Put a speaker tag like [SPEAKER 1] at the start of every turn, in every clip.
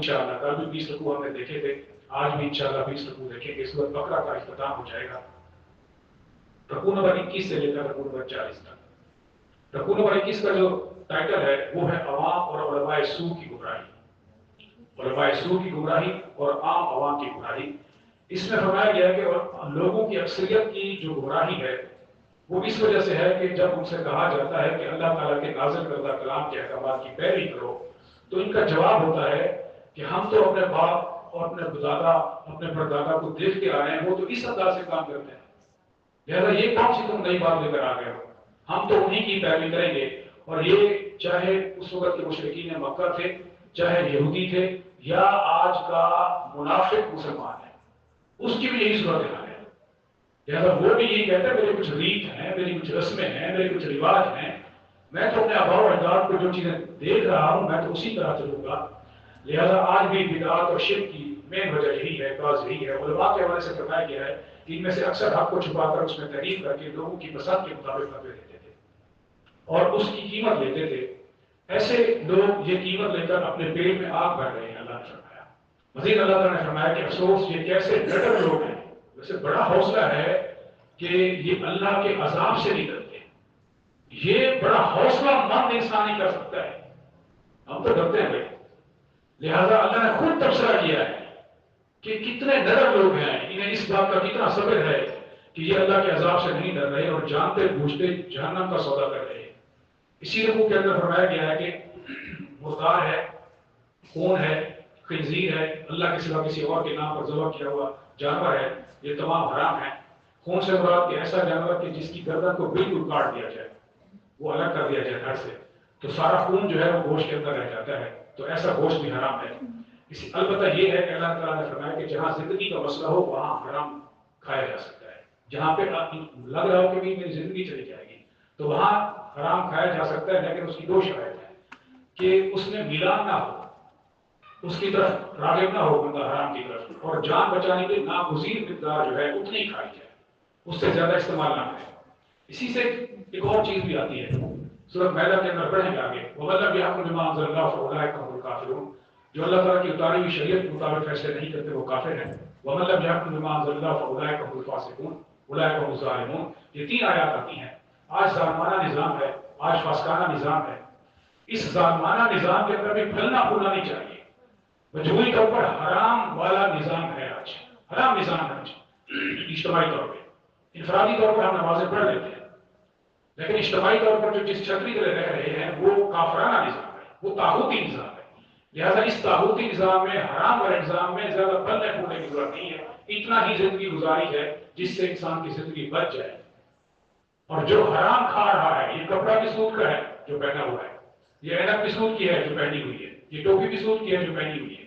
[SPEAKER 1] انشاءاللہ کل بھی 20 رکوع ہم نے دیکھے تھے، آج بھی انشاءاللہ 20 رکوع دیکھیں گے. اس وقت بقرہ کا اختتام ہو جائے گا رکوع نمبر 21 سے لے کر رکوع نمبر 40 تک. رکوع نمبر 21 کا جو ٹائٹل ہے وہ ہے عوام اور علماء سو کی گمراہی. علماء سو کی گمراہی اور عام عوام کی گمراہی. اس میں فرمایا گیا ہے کہ لوگوں کی اکثریت کی جو گمراہی ہے وہ اس وجہ سے ہے کہ جب ان سے کہا جاتا ہے کہ اللہ تعالیٰ کے نازل کردہ کلام کے احکامات کی پیروی کرو تو ان کا جواب ہوتا ہے کہ ہم تو اپنے باپ اور اپنے دادا اپنے پردادا کو دیکھتے آ رہے ہیں، وہ تو اس انداز سے کام کرتے ہیں، لہذا یہ کون سی تم نئی بات لے کر آ گئے ہو، ہم تو انہیں کی پیروی کریں گے. اور یہ چاہے اس وقت کے مشرکین مکہ تھے، چاہے یہودی تھے، یا آج کا منافق مسلمان ہے، اس کی بھی یہی صورت حال ہے. لہذا وہ بھی یہی کہتے ہیں میرے کچھ ریت ہیں، میری کچھ رسمیں ہیں، میرے کچھ رواج ہیں، میں تو اپنے آباء و اجداد کو جو چیزیں دیکھ رہا ہوں میں تو اسی طرح چلوں گا. لہذا آج بھی بدعات اور شرک کی مین وجہ یہی ہے، کاز یہی ہے. علماء کے حوالے سے فرمایا گیا ہے کہ ان میں سے اکثر حق کو چھپا کر اس میں تحریف کر کے لوگوں کی پسند کے مطابق فتوے دیتے تھے اور اس کی قیمت لیتے تھے. ایسے لوگ یہ قیمت لے کر اپنے پیٹ میں آگ بھر رہے ہیں. اللہ نے فرمایا مزید اللہ تعالیٰ نے فرمایا کہ افسوس یہ کیسے ڈٹر لوگ ہیں. ویسے بڑا حوصلہ ہے کہ یہ اللہ کے عذاب سے نہیں ڈرتے، یہ بڑا حوصلہ مند انسان ہی کر سکتا ہے. ہم تو ڈرتے ہیں بھائی. لہذا اللہ نے خود تبصرہ کیا ہے کہ کتنے نرم لوگ ہیں، انہیں اس بات کا کتنا صبر ہے کہ یہ اللہ کے عذاب سے نہیں ڈر رہے اور جانتے بوجھتے جہنم کا سودا کر رہے ہیں. اسی رکوع کے اندر فرمایا گیا ہے کہ مردار ہے، خون ہے، خنزیر ہے، اللہ کے سوا کسی اور کے نام پر ذبح کیا ہوا جانور ہے، یہ تمام حرام ہیں. خون سے مراد کہ ایسا جانور کہ جس کی گردن کو بالکل کاٹ دیا جائے، وہ الگ کر دیا جائے دھڑ سے، تو سارا خون جو ہے وہ گوشت کے اندر رہ جاتا ہے، تو ایسا گوشت بھی حرام ہے. البتہ یہ ہے کہ اللہ تعالیٰ نے فرمایا کہ جہاں زندگی کا مسئلہ ہو وہاں حرام کھایا جا سکتا ہے. جہاں پہ لگ رہا ہو کہ میری زندگی چلی جائے گی تو وہاں حرام کھایا جا سکتا ہے، لیکن اس کی دو شرائط ہے کہ اس میں میلان نہ ہو، اس کی طرف راغب نہ ہو بندہ حرام کی طرف، اور جان بچانے کے ناگزیر مقدار جو ہے اتنی ہی کھائی جائے، اس سے زیادہ استعمال نہ کرے. اسی سے ایک اور چیز بھی آتی ہے سورۃ مائدہ کے اندر پڑھیں گے آگے، وَمَن لَمْ يَحْكُم بِمَا أَنزَلَ اللَّهُ فَأُولَٰئِكَ هُمُ الْكَافِرُونَ. جو اللہ تعالیٰ کی اتاری ہوئی شریعت کے مطابق فیصلے نہیں کرتے وہ کافر ہیں. وَمَن لَمْ يَحْكُم بِمَا أَنزَلَ اللَّهُ فَأُولَٰئِكَ هُمُ الْفَاسِقُونَ أُولَٰئِكَ هُمُ الظَّالِمُونَ. یہ تین آیات آتی ہیں. آج ظالمانہ نظام ہے، آج فاسقانہ نظام ہے. اس ظالمانہ نظام کے اندر بھی پھلنا پھولنا نہیں چاہیے. مجموعی طور پر حرام والا نظام ہے آج، حرام نظام ہے آج. اجتماعی طور پہ انفرادی طور پر ہم نمازیں پڑھ لیتے ہیں، لیکن اجتماعی طور پر جو جس چھتری تلے رہ رہے ہیں وہ کافرانہ نظام ہے، وہ طاغوتی نظام ہے. لہذا اس طاغوتی نظام میں، حرام والے نظام میں زیادہ پھلنے پھولنے کی ضرورت نہیں ہے. اتنا ہی زندگی گزاری ہے جس سے انسان کی زندگی بچ جائے. اور جو حرام کھا رہا ہے، یہ کپڑا بھی سود کا ہے جو پہنا ہوا ہے، یہ اینک بھی سود کی ہے جو پہنی ہوئی ہے، یہ ٹوپی بھی سود کی ہے جو پہنی ہوئی ہے،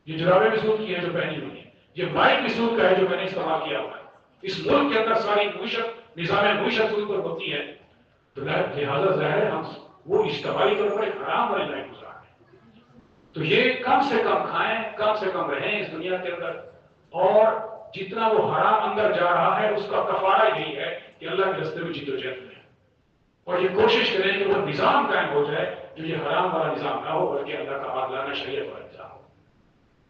[SPEAKER 1] یہ جرابیں بھی سود کی ہے جو پہنی ہوئی ہے، یہ مائک بھی سود کا ہے جو میں نے استعمال کیا ہوا ہے. اس ملک کے اندر ساری معیشت، نظام معیشت سود پر ہوتی ہے. تو لہٰذا ظاہر ہم وہ اجتماعی طور پر حرام والی لائف گزار رہے ہیں. تو یہ کم سے کم کھائیں، کم سے کم رہیں اس دنیا کے اندر، اور جتنا وہ حرام اندر جا رہا ہے اس کا کفارہ یہی ہے کہ اللہ کے راستے میں جدوجہد کریں اور یہ کوشش کریں کہ وہ نظام قائم ہو جائے جو یہ حرام والا نظام نہ ہو بلکہ اللہ کا عادلانہ شریعت والا نظام ہو.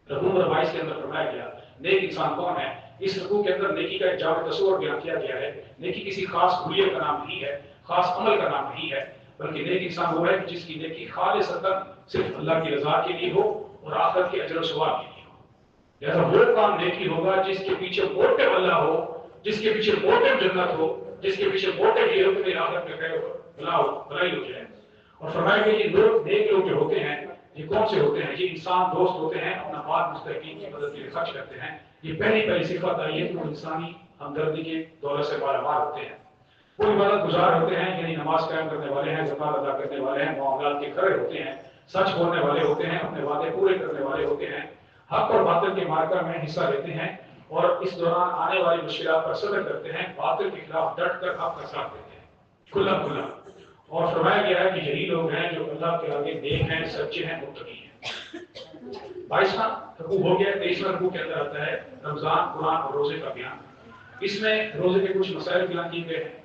[SPEAKER 1] رکوع نمبر 22 کے اندر فرمایا گیا نیک انسان کون ہے. اس رکوع کے اندر نیکی کا ایک جامع تصور بیان کیا گیا ہے. نیکی کسی خاص حلیت کا نام نہیں ہے، خاص عمل کا نام نہیں ہے، بلکہ نیک انسان وہ ہے کہ جس کی نیکی خالصتاً صرف اللہ کی رضا کے لیے ہو اور آخرت کے اجر و ثواب کے لیے ہو. لہذا وہ کام نیکی ہوگا جس کے پیچھے موٹو اللہ ہو، جس کے پیچھے موٹو جنت ہو، جس کے پیچھے موٹو یہ ہو کہ میری آخرت میں خیر بھلائی ہو جائے. اور فرمایا کہ یہ لوگ نیک لوگ جو ہوتے ہیں یہ کون سے ہوتے ہیں. یہ انسان دوست ہوتے ہیں، اپنا مال مستحقین کی مدد کے لیے خرچ کرتے ہیں. یہ پہلی صفت آئی ہے کہ وہ انسانی ہمدردی کے دولت سے مالامال ہوتے ہیں. وہ عبادت گزار ہوتے ہیں، یعنی نماز قائم کرنے والے ہیں، زکات ادا کرنے والے ہیں، معاملات کے کھڑے ہوتے ہیں، سچ بولنے والے ہوتے ہیں، اپنے وعدے پورے کرنے والے ہوتے ہیں، حق اور باطل کے معرکہ میں حصہ لیتے ہیں اور اس دوران آنے والی مشکلات پر صبر کرتے ہیں، باطل کے خلاف ڈٹ کر حق کا ساتھ دیتے ہیں کھلا کھلا. اور فرمایا گیا ہے کہ یہی لوگ ہیں جو اللہ کے آگے نیک ہیں، سچے ہیں، متقی ہیں. 22واں رکوع ہو گیا. 23واں رکوع کے اندر آتا ہے رمضان، قرآن اور روزے کا بیان. اس میں روزے کے کچھ مسائل بیان کیے گئے ہیں.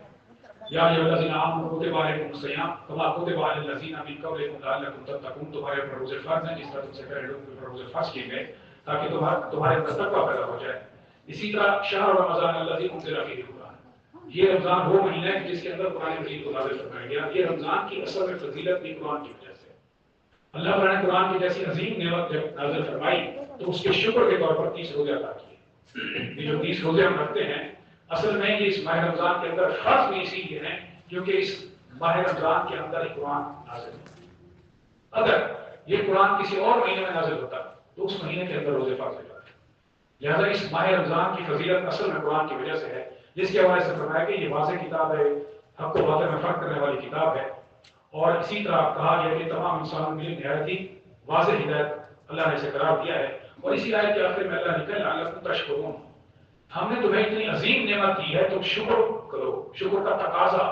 [SPEAKER 1] یا ایھا الذین آمنوا کتب علیکم الصیام کما کتب علی الذین من قبلکم لعلکم تتقون، تمہارے اوپر روزے فرض ہیں جس طرح تم سے پہلے لوگوں کے اوپر روزے فرض کیے گئے تاکہ تمہارے اندر تقویٰ پیدا ہو جائے۔ اسی طرح شہر رمضان الذی انزل فیہ القرآن، یہ رمضان وہ مہینہ ہے جس کے اندر قرآن مجید کو نازل فرمایا گیا۔ یہ رمضان کی اصل میں فضیلت بھی قرآن کی وجہ سے، اللہ تعالیٰ نے قرآن کی جیسی عظیم نعمت جب نازل فرمائی تو اس کے شکر کے طور پر 30 روزے عطا کیے۔ یہ جو 30 روزے ہم رکھتے ہیں اصل میں یہ اس ماہ رمضان کے اندر فرض بھی اسی لیے ہیں کیونکہ اس ماہ رمضان کے اندر ہی قرآن نازل ہوتا ہے۔ اگر یہ قرآن کسی اور مہینے میں نازل ہوتا تو اس مہینے کے اندر روزے فرض ہو جاتے۔ لہذا اس ماہ رمضان کی فضیلت اصل میں قرآن کی وجہ سے ہے، جس کے حوالے سے فرمایا کہ یہ واضح کتاب ہے، حق و باطل میں فرق کرنے والی کتاب ہے، اور اسی طرح کہا گیا کہ تمام انسانوں کے لیے نہایت ہی واضح ہدایت اللہ نے اسے قرار دیا ہے۔ اور اسی آیت کے آخر میں اللہ نے کہا لعلکم تشکرون، ہم نے تمہیں اتنی عظیم نعمت دی ہے تم شکر کرو۔ شکر کا تقاضا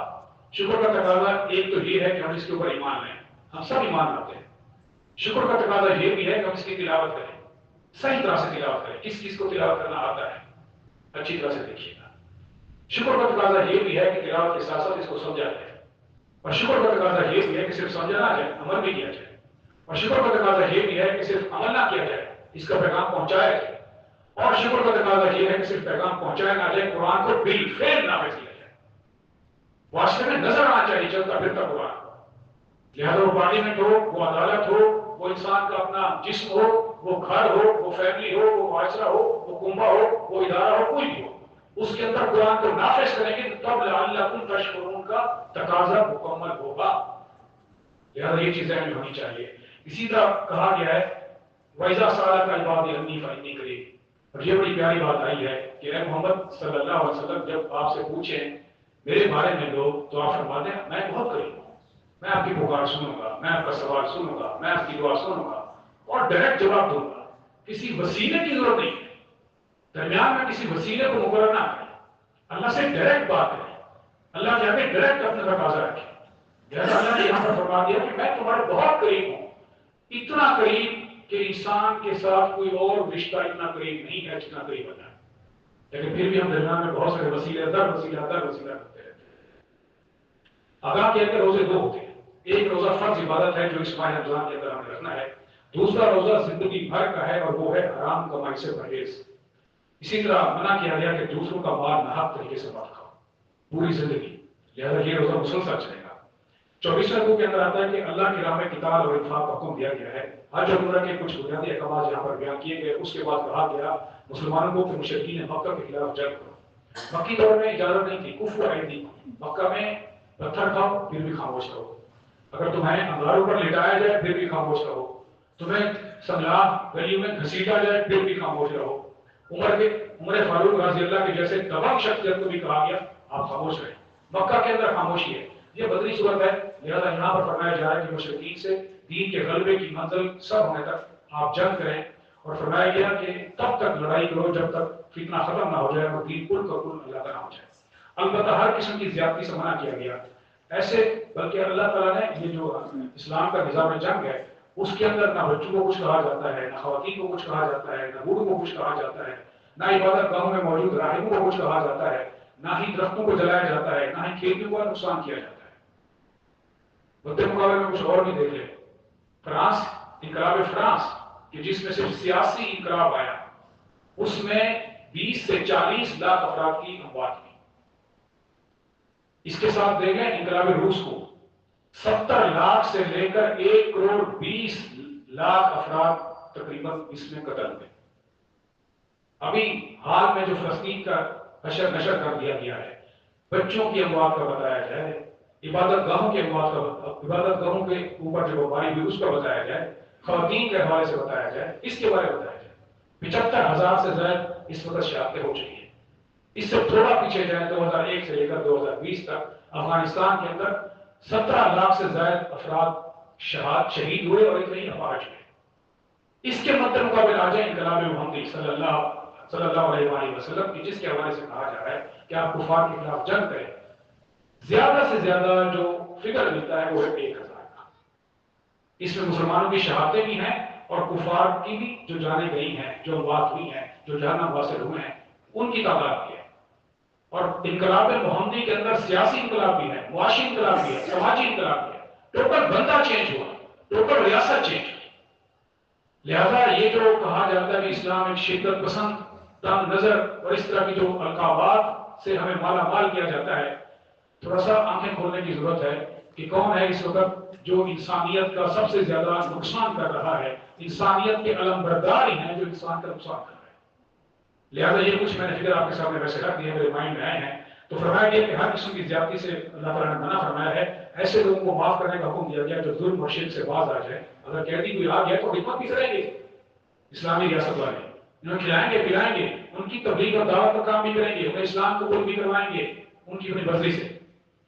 [SPEAKER 1] ایک تو یہ ہے کہ ہم اس کے اوپر ایمان لیں، ہم سب ایمان لاتے ہیں۔ شکر کا تقاضا یہ بھی ہے کہ ہم اس کی تلاوت کریں، صحیح طرح سے تلاوت کریں۔ کس چیز کو تلاوت کرنا آتا ہے اچھی طرح سے دیکھیے گا۔ شکر کا تقاضا یہ بھی ہے کہ تلاوت کے ساتھ ساتھ اس کو سمجھا جائے، اور شکر کا تقاضا یہ بھی ہے کہ صرف سمجھا نہ جائے، عمل بھی کیا جائے، اور شکر کا تقاضا یہ بھی ہے کہ صرف عمل نہ کیا جائے، اس کا پیغام پہنچایا جائے، اور شکر کا تقاضا یہ ہے کہ صرف پیغام پہنچایا نہ جائے، قرآن کو بالفعل نافذ کیا جائے، واسطے میں نظر آنا چاہیے چلتا پھرتا قرآن۔ لہذا وہ پارلیمنٹ ہو، وہ عدالت ہو، وہ انسان کا اپنا جسم ہو، وہ گھر ہو، وہ فیملی ہو، وہ معاشرہ ہو، وہ کنبہ ہو، وہ ادارہ ہو، کوئی بھی ہو، اس کے اندر قرآن کو نافذ کریں گے تب لعلکم تشکرون کا تقاضا مکمل ہوگا۔ لہذا یہ چیزیں ہمیں ہونی چاہیے۔ اسی طرح کہا گیا ہے وَإِذَا سَأَلَكَ عِبَادِي عَنِّي فَإِنِّي قَرِيبٌ، اور یہ بڑی پیاری بات آئی ہے کہ اے محمد صلی اللہ علیہ وسلم جب آپ سے پوچھیں میرے بارے میں لوگ تو آپ فرماتے ہیں میں بہت قریب ہوں، میں آپ کی پکار سنوں گا، میں آپ کا سوال سنوں گا، میں آپ کی دعا سنوں گا اور ڈائریکٹ جواب دوں گا۔ کسی وسیلے کی ضرورت نہیں ہے، درمیان میں کسی وسیلے کو مقرر نہ کریں، اللہ سے ڈائریکٹ بات کریں، اللہ کے آگے ڈائریکٹ اپنا تقاضا رکھیں۔ جیسا اللہ نے یہاں پر فرما دیا کہ میں تمہارے بہت قریب ہوں، اتنا قریب کہ انسان کے ساتھ کوئی اور رشتہ اتنا قریب نہیں ہے جتنا قریب اللہ ہے، لیکن پھر بھی ہم درمیان میں بہت سارے وسیلے در وسیلہ کرتے رہتے ہیں۔ آگاہ کے اندر روزے دو ہوتے ہیں، ایک روزہ فرض عبادت ہے جو اس ماہ رمضان کے اندر ہمیں رکھنا ہے، دوسرا روزہ زندگی بھر کا ہے اور وہ ہے حرام کمائی سے پرہیز۔ اسی طرح منع کیا گیا کہ دوسروں کا مال ناحق طریقے سے مت کھاؤ پوری زندگی، لہذا یہ روزہ مسلسل چلے گا۔ 24 رکوع کے اندر آتا ہے کہ اللہ کی راہ میں قتال اور انفاق کا حکم دیا گیا ہے۔ حج اور عمرہ کے کچھ بنیادی احکامات یہاں پر بیان کیے گئے۔ اس کے بعد کہا گیا مسلمانوں کو کہ مشرکین مکہ کے خلاف جنگ کرو۔ مکی دور میں اجازت نہیں تھی، کفر عیدی، مکہ میں پتھر کھاؤ پھر بھی خاموش رہو، اگر تمہیں انگاروں پر لٹایا جائے پھر بھی خاموش رہو، تمہیں سنگلاخ گلیوں میں گھسیٹا جائے پھر بھی خاموش رہو۔ عمر فاروق رضی اللہ کے جیسے دبنگ شخصیت کو بھی کہا گیا آپ خاموش رہیں۔ مکہ کے اندر خاموشی ہے، یہ بدری صورت ہے، لہذا یہاں پر فرمایا جا رہا ہے کہ مشرکین سے دین کے غلبے کی منزل سب ہونے تک آپ جنگ کریں، اور فرمایا گیا کہ تب تک لڑائی کرو جب تک فتنہ ختم نہ ہو جائے اور دین کل کا کل اللہ کا نہ ہو جائے۔ البتہ ہر قسم کی زیادتی سے منع کیا گیا ایسے، بلکہ اللہ تعالیٰ نے یہ جو اسلام کا نظام جنگ ہے اس کے اندر نہ بچوں کو کچھ کہا جاتا ہے، نہ خواتین کو کچھ کہا جاتا ہے، نہ بوڑھوں کو کچھ کہا جاتا ہے، نہ عبادت گاہوں میں موجود راہبوں کو کچھ کہا جاتا ہے، نہ ہی درختوں کو جلایا جاتا ہے، نہ ہی کھیتیوں کا نقصان کیا جاتا ہے۔ بدے مقابلے میں کچھ اور بھی دیکھ لیں، فرانس، انقلاب فرانس کہ جس میں صرف سیاسی انقلاب آیا، اس میں 20 سے 40 لاکھ افراد کی اموات ہوئی۔ اس کے ساتھ دیکھیں انقلاب روس کو 70 لاکھ سے لے کر 1 کروڑ 20 لاکھ افراد تقریباً اس میں قتل ہوئے۔ ابھی حال میں جو فلسطین کا نشر کر دیا گیا ہے، بچوں کی اموات کا بتایا جائے، عبادت گاہوں کے اوپر جو وبائی ہوئی اس کا بتایا جائے، خواتین کے حوالے سے بتایا جائے، اس کے بارے میں بتایا جائے۔ 75,000 سے زائد اس وقت شہادتیں ہو چکی ہیں۔ اس سے تھوڑا پیچھے جائیں 2001 سے لے کر 2020 تک افغانستان کے اندر 17 لاکھ سے زائد افراد شہید ہوئے اور اتنے ہی افواج ہوئے۔ اس کے مد مقابل آ جائیں انقلاب محمدی صلی اللہ علیہ وآلہ وسلم کی، جس کے حوالے سے کہا جا رہا ہے کہ آپ کفار کے خلاف جنگ کریں، زیادہ سے زیادہ جو فگر ملتا ہے وہ ہے 1000 کا۔ اس میں مسلمانوں کی شہادتیں بھی ہیں اور کفار کی بھی جو جانیں گئی ہیں، جو اموات ہوئی ہیں، جو جہنم واصل ہوئے ہیں، ان کی تعداد بھی ہے۔ اور انقلاب محمدی کے اندر سیاسی انقلاب بھی ہے، معاشی انقلاب بھی ہے، سماجی انقلاب بھی ہے، ٹوٹل بندہ چینج ہوا، ٹوٹل ریاست چینج ہوئی۔ لہذا یہ جو کہا جاتا ہے کہ اسلام ایک شدت پسند، تنگ نظر اور اس طرح کی جو القابات سے ہمیں مالا مال کیا جاتا ہے، تھوڑا سا آنکھیں کھولنے کی ضرورت ہے کہ کون ہے اس وقت جو انسانیت کا سب سے زیادہ نقصان کر رہا ہے، انسانیت کے علمبردار ہی ہیں جو انسان کا نقصان کر رہے ہیں۔ لہذا یہ کچھ میں نے فکر آپ کے سامنے ویسے رکھ دیا، میرے مائنڈ میں آئے ہیں۔ تو فرمایا گیا کہ ہر قسم کی زیادتی سے اللہ تعالیٰ نے منع فرمایا ہے، ایسے لوگوں کو معاف کرنے کا حکم دیا گیا جو ظلم اور شرک سے باز آ جائے۔ اگر قیدی کوئی آ گیا تو خدمت بھی کریں گے اسلامی ریاست والے، انہیں کھلائیں گے پلائیں گے، ان کی تبلیغ اور دعوت کا کام بھی کریں گے، انہیں اسلام قبول بھی کروائیں گے ان کی اپنی مرضی سے،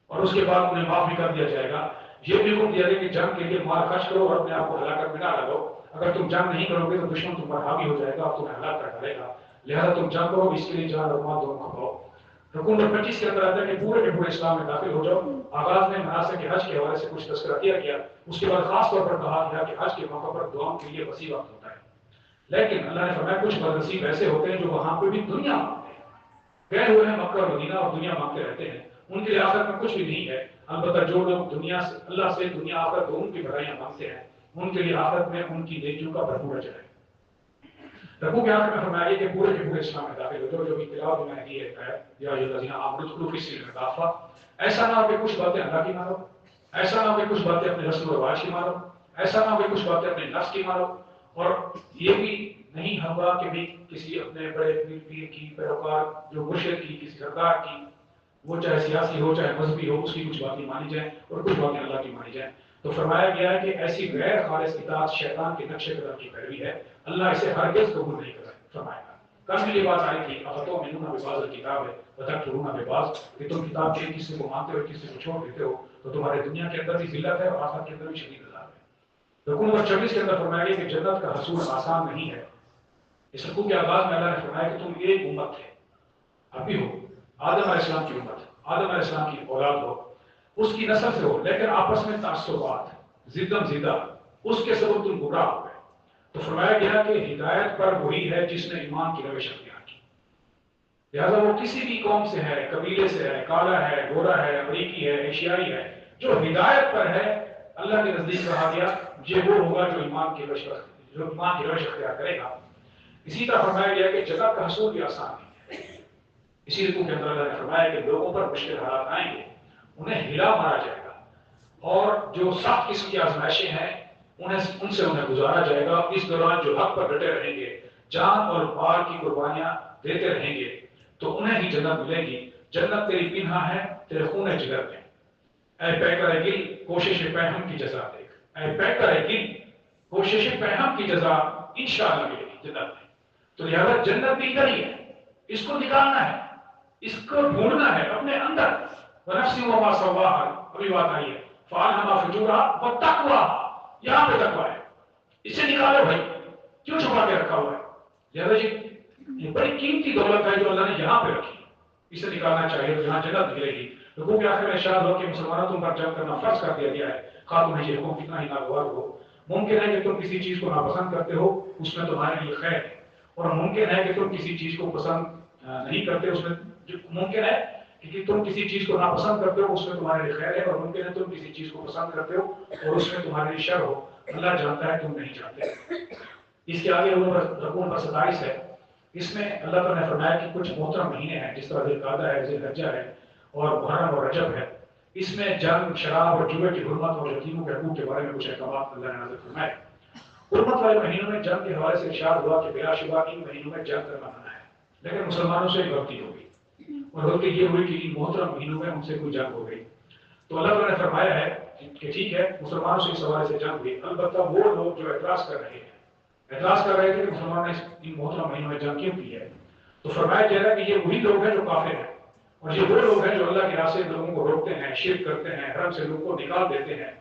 [SPEAKER 1] اور اس کے بعد انہیں معاف بھی کر دیا جائے گا۔ یہ بھی حکم دیا گیا کہ جنگ کے لیے مال خرچ کرو اور اپنے آپ کو ہلاکت میں نہ ڈالو۔ اگر تم جنگ نہیں کرو گے تو دشمن تم پر حاوی ہو جائے گا اور تمہیں ہلاک کر ڈالے گا، لہذا تم جنگ کرو، اس کے لیے جان اور مال دونوں کھپاؤ۔ رکوع نمبر 25 کے اندر آتا ہے کہ پورے کے پورے اسلام میں داخل ہو جاؤ۔ آغاز میں مناسک حج کے حوالے سے کچھ تذکرہ کیا گیا، اس کے بعد خاص طور پر کہا گیا کہ حج کے موقع پر دعاؤں کے لیے وسیع وقت ہوتا ہے، لیکن اللہ نے فرمایا کچھ بدنصیب ایسے ہوتے ہیں جو وہاں پہ بھی دنیا مانگتے ہیں، گئے ہوئے ہیں مکہ اور مدینہ اور دنیا مانگتے رہتے ہیں، ان کے لیے آخرت میں کچھ بھی نہیں ہے۔ البتہ جو لوگ دنیا سے اللہ سے دنیا آخرت دونوں کی بھلائیاں مانگتے ہیں، ان کے لیے آخرت میں ان کی نیکیوں کا بھرپور اجر ہے۔ رکوع کے آخر میں فرمایا کہ پورے کے پورے اسلام میں داخل ہو جاؤ، جو بھی تلاوت میں نے کی ہے یا ایھا الذین آمنوا ادخلوا فی السلم کافہ۔ ایسا نہ ہو کہ کچھ باتیں اللہ کی مانو، ایسا نہ ہو کہ کچھ باتیں اپنے رسم و رواج کی مانو، ایسا نہ ہو کہ کچھ باتیں اپنے نفس کی مانو، اور یہ بھی نہیں ہوگا کہ بھی کسی اپنے بڑے پیر کی پیروکار جو مرشد کی کسی سردار کی، وہ چاہے سیاسی ہو چاہے مذہبی ہو، اس کی کچھ باتیں مانی جائیں اور کچھ باتیں اللہ کی مانی جائیں۔ تو فرمایا گیا ہے کہ ایسی غیر خالص اطاعت شیطان کے نقش قدم کی پیروی ہے، اللہ اسے ہرگز قبول نہیں فرمائے گا۔ کل بھی یہ بات آئی تھی، افتؤمنون ببعض الکتاب وتکفرون ببعض، کہ تم کتاب کے کسی کو مانتے ہو کسی کو چھوڑ دیتے ہو تو تمہارے دنیا کے اندر بھی ذلت ہے اور آخرت کے اندر بھی شدید عذاب ہے۔ رکوع نمبر 26 کے اندر فرمایا گیا کہ جنت کا حصول آسان نہیں ہے۔ اس رکوع کے آغاز میں اللہ نے فرمایا کہ تم ایک امت تھے، اب بھی ہو، آدم علیہ السلام کی امت، آدم علیہ السلام کی اولاد ہو، اس کی نسل سے ہو، لیکن آپس میں تعصبات، زدم زدہ، اس کے سبب تم گمراہ ہو گئے۔ تو فرمایا گیا کہ ہدایت پر وہی ہے جس نے ایمان کی روش اختیار کی، لہذا وہ کسی بھی قوم سے ہے، قبیلے سے ہے، کالا ہے، گورا ہے، امریکی ہے، ایشیائی ہے، جو ہدایت پر ہے اللہ کے نزدیک کہا گیا یہ وہ ہوگا جو ایمان کی روش اختیار کرے گا۔ اسی طرح فرمایا گیا کہ جنت کا حصول بھی آسان نہیں ہے۔ اسی رکوع کے اندر اللہ نے فرمایا کہ لوگوں پر مشکل حالات آئیں گے، انہیں ہلا مارا جائے گا، اور جو سخت قسم کی آزمائشیں ہیں ان سے انہیں گزارا جائے گا۔ اس دوران جو حق پر ڈٹے رہیں گے، جان اور مال کی قربانیاں دیتے رہیں گے، تو انہیں ہی جنت ملے گی۔ جنت تیری پنہا ہے تیرے خون جگر میں، اے پیکر گل کوشش پہم کی جزا دیکھ، اے پیکر گل کوشش پہم کی جزا انشاءاللہ ملے گی جنت میں۔ تو لہذا جنت بھی ادھر ہی ہے، اس کو نکالنا ہے، اس کو ڈھونڈنا ہے اپنے اندر۔ وَنَفْسٍ وَمَا سَوَّاهَا، ابھی بات آئی ہے، فَأَلْهَمَهَا فُجُورَهَا وَتَقْوَاهَا، یہاں پہ تقویٰ ہے، اسے نکالو بھائی، کیوں چھپا کے رکھا ہوا ہے؟ لہذا یہ بڑی قیمتی دولت ہے جو اللہ نے یہاں پہ رکھی، اسے نکالنا چاہیے تو یہاں جنت ملے گی۔ رکوع کے آخر میں ارشاد ہو کہ مسلمانوں تم پر جنگ کرنا فرض کر دیا گیا ہے، خواہ تمہیں یہ حکم کتنا ہی ناگوار ہو۔ ممکن ہے کہ تم کسی چیز کو ناپسند کرتے ہو، اس میں تمہارے لیے خیر ہے، اور ممکن ہے کہ تم کسی چیز کو پسند نہیں کرتے، اس میں ممکن ہے کہ تم کسی چیز کو ناپسند کرتے ہو، اس میں تمہارے لیے خیر ہے، اور ممکن ہے تم کسی چیز کو پسند کرتے ہو اور اس میں تمہارے لیے شر ہو۔ اللہ جانتا ہے تم نہیں جانتے۔ اس کے آگے رکوع نمبر 27 ہے، اس میں اللہ تعالیٰ نے فرمایا کہ کچھ محترم مہینے ہیں، جس طرح ذوالقعدہ ہے، ذی الحجہ ہے اور محرم اور رجب ہے، اس میں جنگ، شراب اور جوئے کی حرمت اور یتیموں کے حقوق کے بارے میں کچھ احکامات اللہ نے نازل فرمائے۔ حرمت والے مہینوں میں جنگ کے حوالے سے ارشاد ہوا کہ بلا شبہ ان مہینوں میں جنگ کرنا منع ہے، لیکن مسلمانوں سے غلطی ہو گئی، اور غلطی یہ ہوئی کہ ان محترم مہینوں میں ان سے کوئی جنگ ہو گئی۔ تو اللہ تعالیٰ نے فرمایا ہے کہ ٹھیک ہے، مسلمانوں سے اس حوالے سے جنگ ہوئی، البتہ وہ لوگ جو اعتراض کر رہے ہیں، اعتراض کر رہے تھے کہ مسلمانوں نے ان محترم مہینوں میں جنگ کیوں کی ہے، تو فرمایا جا رہا ہے کہ یہ وہی لوگ ہیں جو کافر ہیں، اور یہ وہ لوگ ہیں جو اللہ کی راہ سے لوگوں کو روکتے ہیں، شرک کرتے ہیں، حرم سے لوگوں کو نکال دیتے ہیں،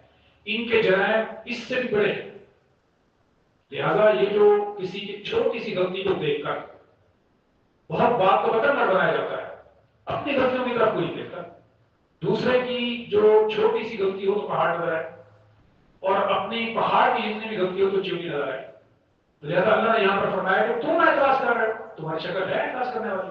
[SPEAKER 1] ان کے جرائم اس سے بھی بڑے ہیں۔ لہذا یہ جو کسی کی چھوٹی سی غلطی کو دیکھ کر بہت بات کو بدتر نہ بنایا جاتا ہے، اپنی غلطیوں کی طرف کوئی نہیں دیکھتا، دوسرے کی جو چھوٹی سی غلطی ہو تو پہاڑ نظر آئے، اور اپنی پہاڑ کی جتنی بھی غلطی ہو تو چیونٹی نظر آئے۔ لہذا اللہ نے یہاں پر فرمایا کہ تم اعتراض کر رہے ہو، تمہاری شکل ہے اعتراض کرنے والی،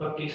[SPEAKER 1] 32।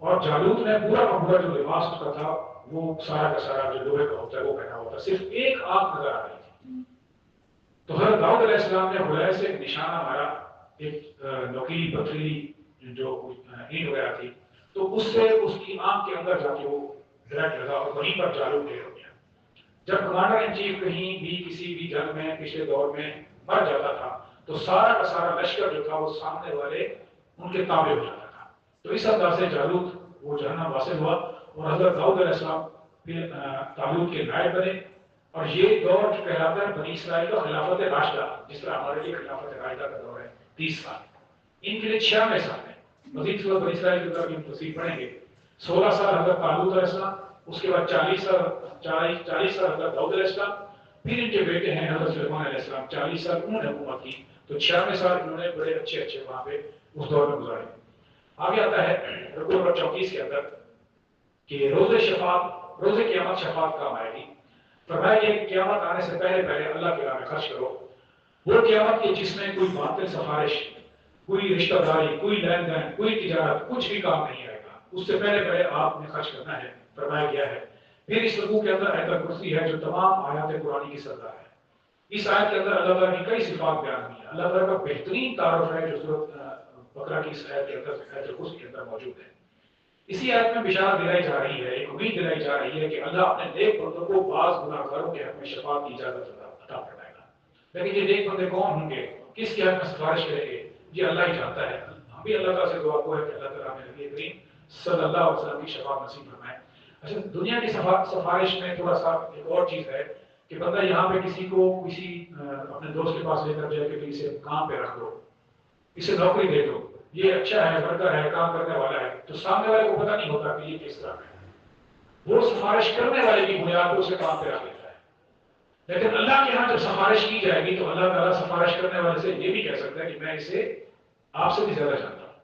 [SPEAKER 1] اور جالوت نے پورا کا پورا جو لباس اس کا تھا وہ سارا کا سارا جو لوہے کا ہوتا ہے وہ پہنا ہوا تھا، صرف ایک آنکھ نظر آ رہی تھی۔ تو حضرت داؤد علیہ السلام نے خدائے سے ایک نشانہ مارا، ایک نوکیلی پتھری جو اینٹ وغیرہ تھی، تو اس سے اس کی آنکھ کے اندر جا کے وہ ڈائریکٹ لگا اور وہیں پر جالوت ڈھیر ہو گیا۔ جب کمانڈر ان چیف کہیں بھی کسی بھی جنگ میں پچھلے دور میں مر جاتا تھا تو سارا کا سارا لشکر جو تھا وہ سامنے والے ان کے تابع ہو جاتا تھا۔ تو اس انداز سے جالوت وہ جہنم واصل ہوا اور حضرت داؤد علیہ السلام پھر طالوت کے نائب بنے، اور یہ دور جو کہلاتا ہے بنی اسرائیل کا خلافت راشدہ، جس طرح ہمارے لیے خلافت راشدہ کا دور ہے 30 سال، ان کے لیے 96 سال ہے۔ مزید صورت بنی اسرائیل کی طرف ہم تفصیل پڑھیں گے۔ 16 سال حضرت طالوت علیہ السلام، اس کے بعد 40 سال حضرت داؤد علیہ السلام، پھر ان کے بیٹے ہیں حضرت سلیمان علیہ السلام، 40 سال انہوں نے حکومت کی، تو 96 سال انہوں نے بڑے اچھے وہاں پہ اس دور میں گزارے۔ آگے آتا ہے رکوع نمبر 34 کے اندر کہ روز قیامت شفاعت کام آئے گی۔ فرمایا کہ قیامت آنے سے پہلے اللہ کے راہ میں خرچ کرو، وہ قیامت کے جس میں کوئی باطل سفارش، کوئی رشتہ داری، کوئی لین دین، کوئی تجارت، کچھ بھی کام نہیں آئے گا، اس سے پہلے آپ نے خرچ کرنا ہے، فرمایا گیا ہے۔ پھر اس رکوع کے اندر آیت الکرسی ہے جو تمام آیات قرآن کی سردار ہے۔ اس آیت کے اندر اللہ تعالیٰ کی کئی صفات بیان ہوئی ہیں۔ اللہ تعالیٰ کا بہترین تعارف ہے جو سورۃ بقرہ کی اس آیت کے اندر آیت الکرسی کے اندر موجود ہے۔ اسی آیت میں بشارت دلائی جا رہی ہے، ایک امید دلائی جا رہی ہے کہ اللہ اپنے نیک بندوں کو بعض گناہگاروں کے حق میں شفاعت کی اجازت عطا فرمائے گا۔ لیکن یہ نیک بندے کون ہوں گے، کس کے حق میں سفارش کریں گے، یہ اللہ ہی جانتا ہے۔ ہم بھی اللہ تعالیٰ سے دعا کو ہے کہ اللہ تعالیٰ ہمیں نبی کریم صلی اللہ علیہ وسلم کی شفاعت نصیب فرمائے۔ اچھا، دنیا کی سفارش میں تھوڑا سا ایک اور چیز ہے کہ بندہ یہاں پہ کسی اپنے دوست کے پاس لے کر جائے کہ اسے کام پہ رکھ دو، اسے نوکری دے دو، یہ اچھا ہے، ورکر ہے، کام کرنے والا ہے، تو سامنے والے کو پتہ نہیں ہوتا کہ یہ کس طرح ہے، وہ سفارش کرنے والے کی بنیاد پر اسے کام پہ رکھ لیتا ہے۔ لیکن اللہ کے ہاں جب سفارش کی جائے گی تو اللہ تعالیٰ سفارش کرنے والے سے یہ بھی کہہ سکتا ہے کہ میں اسے آپ سے بھی زیادہ جانتا ہوں،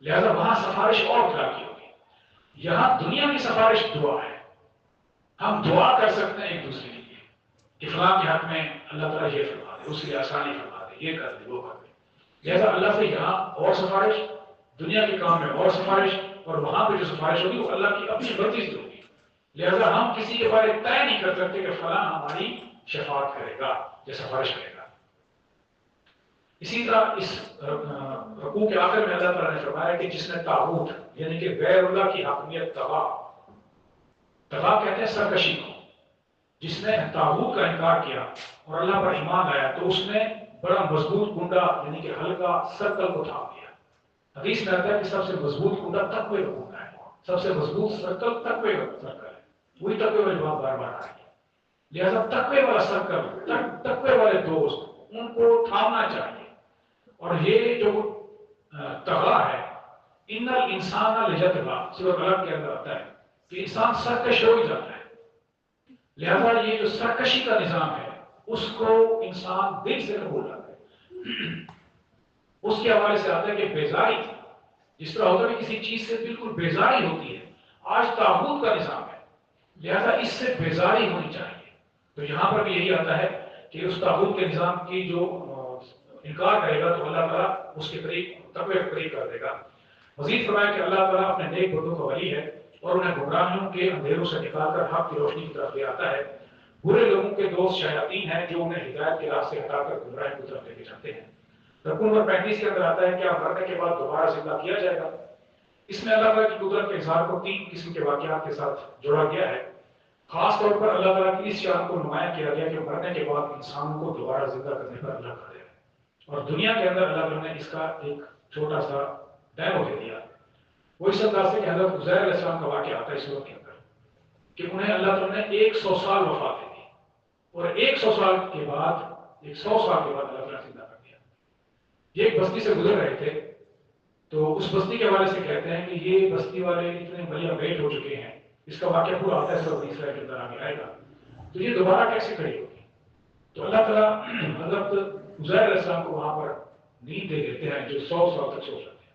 [SPEAKER 1] لہذا وہاں سفارش اور طرح کی ہوگی۔ یہاں دنیا کی سفارش دعا ہے، ہم دعا کر سکتے ہیں ایک دوسرے کے لیے کہ فلاں کے حق میں اللہ تعالیٰ یہ فرما دے، اس کے لیے آسانی فرما دے، یہ کر دے، وہ کر دے۔ لہذا اللہ سے یہاں اور سفارش، دنیا کے کام میں اور سفارش، اور وہاں پہ جو سفارش ہوگی وہ اللہ کی اپنی مرضی سے ہوگی۔ لہذا ہم کسی کے بارے طے نہیں کر سکتے کہ فلاں ہماری شفاعت کرے گا یا سفارش کرے گا۔ اسی طرح اس رکوع کے آخر میں اللہ تعالیٰ نے فرمایا کہ جس نے طاغوت یعنی کہ غیر اللہ کی حاکمیت تغا کہتے ہیں سرکشی کو، جس نے طاغوت کا انکار کیا اور اللہ پر ایمان لایا تو اس نے بڑا مضبوط کنڈا یعنی کہ ہلکا سرکل کو تھام دیا۔ حدیث میں آتا ہے کہ سب سے مضبوط کنڈا تقوی کا کنڈا ہے، سب سے مضبوط سرکل تقوی کا سرکل ہے، وہی تقوی والی بات بار بار آئی ہے۔ لہذا تقوی والا سرکل، تقوی والے دوست، ان کو تھامنا چاہیے۔ اور یہ جو تغا ہے، ان الانسان لیطغی، سورۃ القلم کے اندر آتا ہے کہ انسان سرکش ہو ہی جاتا ہے۔ لہذا یہ جو سرکشی کا نظام ہے اس کو انسان دل سے قبول کرتا ہے۔ اس کے حوالے سے آتا ہے کہ بیزاری، جس طرح ہوتا ہے کسی چیز سے بالکل بیزاری ہوتی ہے، آج طاغوت کا نظام ہے، لہذا اس سے بیزاری ہونی چاہیے۔ تو یہاں پر بھی یہی آتا ہے کہ اس طاغوت کے نظام کی جو انکار کرے گا تو اللہ تعالیٰ اس کے قریب تقوی کے قریب کر دے گا۔ مزید فرمایا کہ اللہ تعالیٰ اپنے نیک بندوں کا ولی ہے اور انہیں گمراہیوں کے اندھیروں سے نکال کر حق کی روشنی کی طرف لے آتا ہے۔ برے لوگوں کے دوست شیاطین ہیں جو انہیں ہدایت کے راہ سے ہٹا کر گمراہی کی طرف لے کے جاتے ہیں۔ رکوع نمبر 35 کے اندر آتا ہے کیا مرنے کے بعد دوبارہ زندہ کیا جائے گا؟ اس میں اللہ تعالیٰ کی قدرت کے اظہار کو 3 قسم کے واقعات کے ساتھ جوڑا گیا ہے۔ خاص طور پر اللہ تعالیٰ کی اس شان کو نمایاں کیا گیا کہ مرنے کے بعد انسانوں کو دوبارہ زندہ کرنے پر اللہ قادر ہے، اور دنیا کے اندر اللہ تعالیٰ نے اس کا ایک چھوٹا سا ڈیمو دے دیا۔ وہ اس انداز سے کہ حضرت عزیر علیہ السلام کا واقعہ آتا ہے اس وقت کے اندر کہ انہیں اللہ تعالیٰ نے 100 سال وفات دے دی، اور 100 سال کے بعد اللہ تعالیٰ زندہ کر دیا۔ یہ ایک بستی سے گزر رہے تھے تو اس بستی کے حوالے سے کہتے ہیں کہ یہ بستی والے اتنے بڑھیا بیٹ ہو چکے ہیں، اس کا واقعہ پورا آتا ہے سورۃ اسرائیل کے اندر آگے آئے گا، تو یہ دوبارہ کیسے کھڑی ہوگی؟ تو اللہ تعالیٰ حضرت عزیر علیہ السلام کو وہاں پر نیند دے دیتے ہیں جو 100 سال تک سو جاتے ہیں۔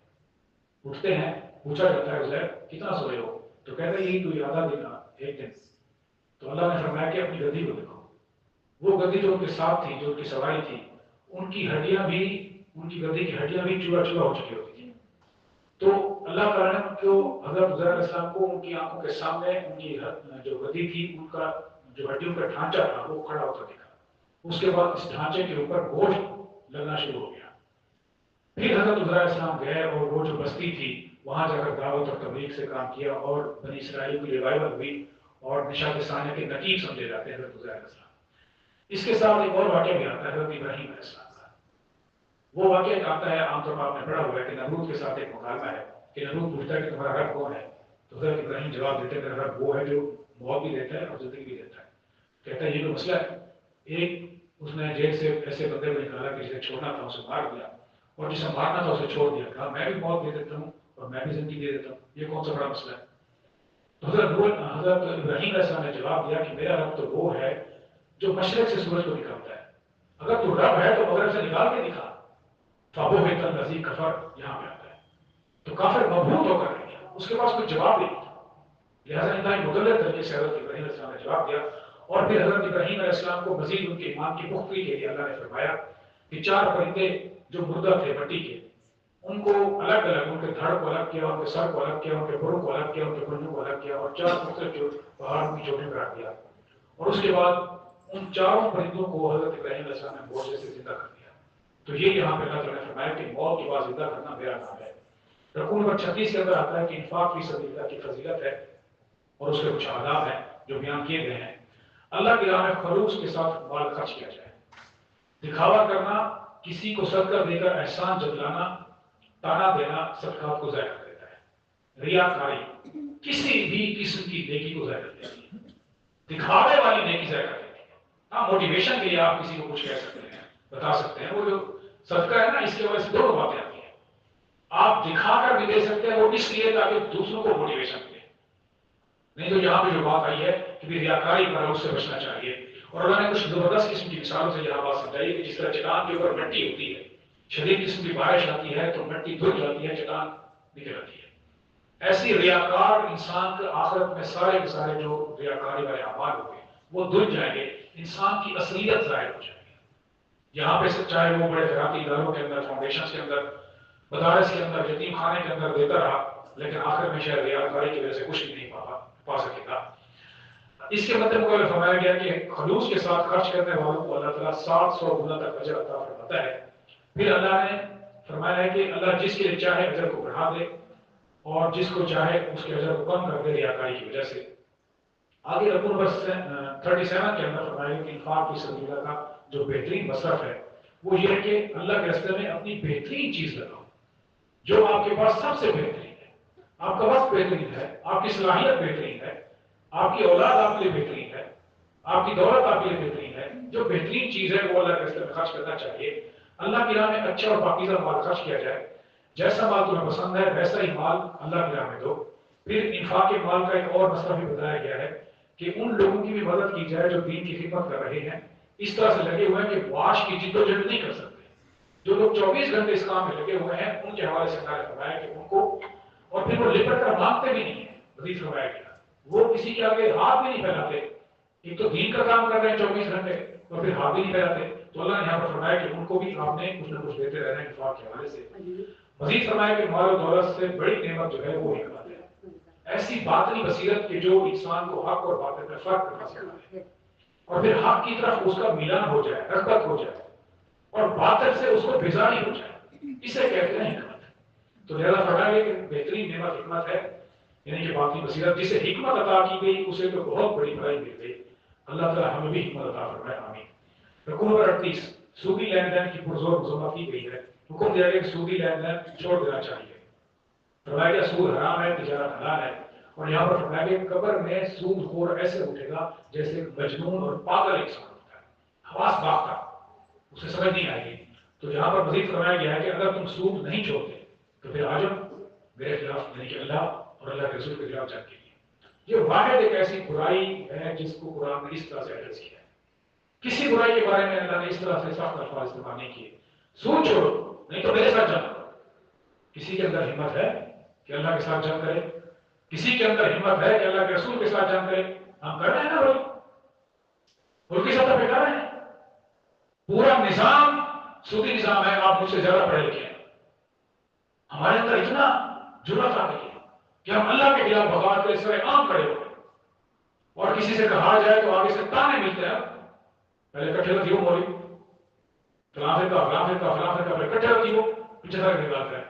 [SPEAKER 1] اٹھتے ہیں، پوچھا جاتا ہے عزیر کتنا سوئے ہو؟ تو کہتے ہیں یہی کوئی آدھا دن، ایک دن۔ تو اللہ نے فرمایا کہ اپنی گدی کو دیکھو، وہ گدی جو ان کے ساتھ تھی، جو ان کی سواری تھی، ان کی گدی کی ہڈیاں بھی چورا چورا ہو چکی ہوتی تھی، تو اللہ تعالیٰ نے ان کو حضرت عزیر علیہ السلام کو ان کی آنکھوں کے سامنے ان کی جو گدی تھی ان کا جو ہڈیوں کا ڈھانچہ تھا وہ کھڑا ہوتا دکھا. اس کے بعد اس ڈھانچے کے اوپر گوشت لگنا شروع ہو گیا. پھر حضرت عزیر علیہ السلام گئے اور وہ جو بستی تھی وہاں جا کر دعوت اور تبلیغ سے کام کیا اور بنی اسرائیل کی ریوائول ہوئی اور نشاط ثانیہ کے نقیب سمجھے جاتے ہیں حضرت عزیر علیہ السلام. اس کے ساتھ ایک اور واقعہ بھی آتا ہے حضرت ابراہیم علیہ السلام کا. وہ واقعہ آتا ہے عام طور پر آپ نے پڑھا ہوا ہے کہ نمرود کے ساتھ ایک مکالمہ ہے کہ نمرود پوچھتا ہے کہ تمہارا رب کون ہے؟ تو حضرت ابراہیم جواب دیتے ہیں میرا رب وہ ہے جو موت بھی دیتا ہے اور زندگی بھی دیتا ہے. کہتا ہے یہ تو مسئلہ ہے. ایک اس نے جیل سے ایسے بندے کو نکالا کہ جسے چھوڑنا تھا اسے مار دیا اور جسے مارنا تھا اسے چھوڑ دیا. کہا میں بھی موت دے دیتا ہوں اور میں بھی زندگی دے دیتا ہوں. یہ کون سا بڑا مسئلہ ہے؟ تو حضرت ابراہیم علیہ السلام نے جواب دیا کہ میرا رب تو وہ ہے جو مشرق سے سورج کو نکالتا ہے. اگر تو رب ہے تو مغرب سے نکال کے دکھا. فابو ہے نزیک کفر یہاں پہ آتا ہے. تو کافر مبہوت ہو کر رہ گیا. اس کے پاس کوئی جواب نہیں تھا. لہٰذا انتہائی مدلل طریقے سے حضرت ابراہیم علیہ السلام نے جواب دیا. اور پھر حضرت ابراہیم علیہ السلام کو مزید ان کے ایمان کی پختگی کے لیے اللہ نے فرمایا کہ 4 پرندے جو مردہ تھے مٹی کے ان کو الگ الگ ان کے دھڑ کو الگ کیا, ان کے سر کو الگ کیا, ان کے پروں کو الگ کیا, ان کے پنجوں کو الگ کیا اور 4 مختلف جو پہاڑوں کی چوٹیوں پر رکھ دیا. اور اس کے بعد ان 4 پرندوں کو حضرت ابراہیم علیہ السلام نے موجے سے زندہ کر دیا. تو یہ یہاں پہ اللہ تعالیٰ نے فرمایا کہ موت کے بعد زندہ کرنا میرا کام ہے. رکوع نمبر 36 کے اندر آتا ہے کہ انفاق فی سبیل اللہ کی فضیلت ہے اور اس کے کچھ آداب ہیں جو بیان کیے گئے ہیں. اللہ کی راہ میں خلوص کے ساتھ مال خرچ کیا جائے. دکھاوا کرنا, کسی کو صدقہ دے کر احسان جتلانا, تانا دینا صدقات کو ضائع کر دیتا ہے. ریاکاری کسی بھی قسم کی نیکی کو ضائع کر دیتی ہے. دکھاوے والی نیکی ضائع کر دیتی ہے. ہاں موٹیویشن کے لیے آپ کسی کو کچھ کہہ سکتے ہیں, بتا سکتے ہیں. وہ جو صدقہ ہے نا اس کی وجہ سے 2 باتیں آتی ہیں. آپ دکھا کر بھی دے سکتے ہیں وہ اس لیے تاکہ دوسروں کو موٹیویشن ملے. نہیں تو یہاں پہ جو بات آئی ہے کہ ریاکاری پر اس سے بچنا چاہیے. اور اللہ نے کچھ زبردست قسم کی مثالوں سے یہاں بات سمجھائی کہ جس طرح چٹان کے اوپر مٹی ہوتی ہے, شدید قسم کی بارش آتی ہے تو مٹی دھل جاتی ہے, چٹان نکل آتی ہے. ایسی ریاکار انسان کے آخرت میں سارے کے سارے جو ریاکاری والے اعمال ہوں گے وہ دھل جائیں گے. انسان کی اصلیت ظاہر ہو جائے گی. یہاں پہ چاہے وہ بڑے خیراتی اداروں کے اندر, فاؤنڈیشنز کے اندر, مدارس کے اندر, یتیم خانے کے اندر دیتا رہا لیکن آخر میں شاید ریاکاری کی وجہ سے کچھ بھی نہیں پا سکے گا. اس کے مد مقابل فرمایا گیا کہ خلوص کے ساتھ خرچ کرنے والوں کو اللہ تعالیٰ 700 گنا تک اجر عطا فرماتا ہے. پھر اللہ نے فرمایا ہے کہ اللہ جس کے لیے چاہے اجر کو بڑھا دے اور جس کو چاہے اس کے اجر کو کم کر دے ریاکاری کی وجہ سے. آگے رکوع نمبر 37 کے اندر فرمایا گیا کہ انفاق فی سبیل اللہ کا جو بہترین مصرف ہے وہ یہ ہے کہ اللہ کے راستے میں اپنی بہترین چیز لگاؤ جو آپ کے پاس سب سے بہترین ہے. آپ کا وقت بہترین ہے, آپ کی صلاحیت بہترین ہے, آپ کی اولاد آپ کے لیے بہترین ہے, آپ کی دولت آپ کے لیے بہترین ہے. جو بہترین چیز ہے وہ اللہ کے راستے میں خرچ کرنا چاہیے. اللہ کی راہ میں اچھا اور پاکیزہ مال خرچ کیا جائے. جیسا مال تمہیں پسند ہے ویسا ہی مال اللہ کی راہ میں دو. پھر انفاق مال کا ایک اور مسئلہ بھی بتایا گیا ہے کہ ان لوگوں کی بھی مدد کی جائے جو دین کی خدمت کر رہے ہیں, اس طرح سے لگے ہوئے ہیں کہ معاش کی جد و جہد نہیں کر سکتے. جو لوگ 24 گھنٹے اس کام میں لگے ہوئے ہیں ان کے حوالے سے اللہ نے فرمایا کہ ان کو, اور پھر وہ لپٹ کر مانگتے بھی نہیں ہیں. مزید فرمایا گیا وہ کسی کے آگے ہاتھ بھی نہیں پھیلاتے. ایک تو دین کا کام کر رہے ہیں 24 گھنٹے اور پھر ہاتھ بھی نہیں پھیلاتے. تو اللہ نے یہاں پر فرمایا کہ ان کو بھی آپ نے کچھ نہ کچھ دیتے رہنا ہے انفاق کے حوالے سے. مزید فرمایا کہ مال و دولت سے بڑی نعمت جو ہے وہ حکمت ہے. ایسی باطنی بصیرت کہ جو انسان کو حق اور باطل میں فرق کرنا سکھائے اور پھر حق کی طرف اس کا میلان ہو جائے, رغبت ہو جائے اور باطل سے اس کو بیزاری ہو جائے. اسے کہتے ہیں حکمت. تو لہذا فرمایا کہ بہترین نعمت حکمت ہے, یعنی کہ باطنی بصیرت. جسے حکمت عطا کی گئی اسے تو بہت بڑی بھلائی مل گئی. اللہ تعالیٰ ہمیں بھی حکمت عطا فرمائے, آمین. رکوع نمبر 38 سودی لین دین کی پرزور مذمت کی گئی ہے. حکم دیا گیا کہ سودی لین دین چھوڑ دینا چاہیے. فرمایا گیا سود حرام ہے, تجارت حلال ہے. اور یہاں پر فرمایا گیا قبر میں سود خور ایسے اٹھے گا جیسے مجنون اور پاگل انسان ہوتا ہے, حواس باختہ, اسے سمجھ نہیں آئے گی. تو یہاں پر مزید فرمایا گیا ہے کہ اگر تم سود نہیں چھوڑتے تو پھر آ جاؤ میرے خلاف, یعنی کہ اللہ اور اللہ کے رسول کے خلاف جنگ کے لیے. یہ واحد ایک ایسی برائی ہے جس کو قرآن نے اس طرح سے ایڈریس کیا ہے. کسی برائی کے بارے میں اللہ نے اس طرح سے سخت الفاظ استعمال نہیں کیے. سود چھوڑو نہیں تو میرے ساتھ جنگ کرو. کسی کے اندر ہمت ہے کہ اللہ کے ساتھ جنگ کرے؟ کسی کے اندر ہمت ہے کہ اللہ کے رسول کے ساتھ جنگ کرے؟ ہم کر رہے ہیں نا بھائی, ملک کی سطح پہ کر رہے ہیں. پورا نظام سودی نظام ہے. آپ مجھ سے زیادہ پڑھے لکھے ہیں. ہمارے اندر اتنا جرأت آ گئی ہے کہ ہم اللہ کے خلاف بغاوت کرے، اس طرح عام کھڑے ہو گئے، اور کسی سے کہا جائے تو آگے سے تانے ملتے ہیں، پہلے کٹھے ہوتی ہو مولی، فلاں فرقہ فلاں فرقہ فلاں فرقہ، پھر کٹھے ہوتی ہو، پیچھے تک نکالتا ہے،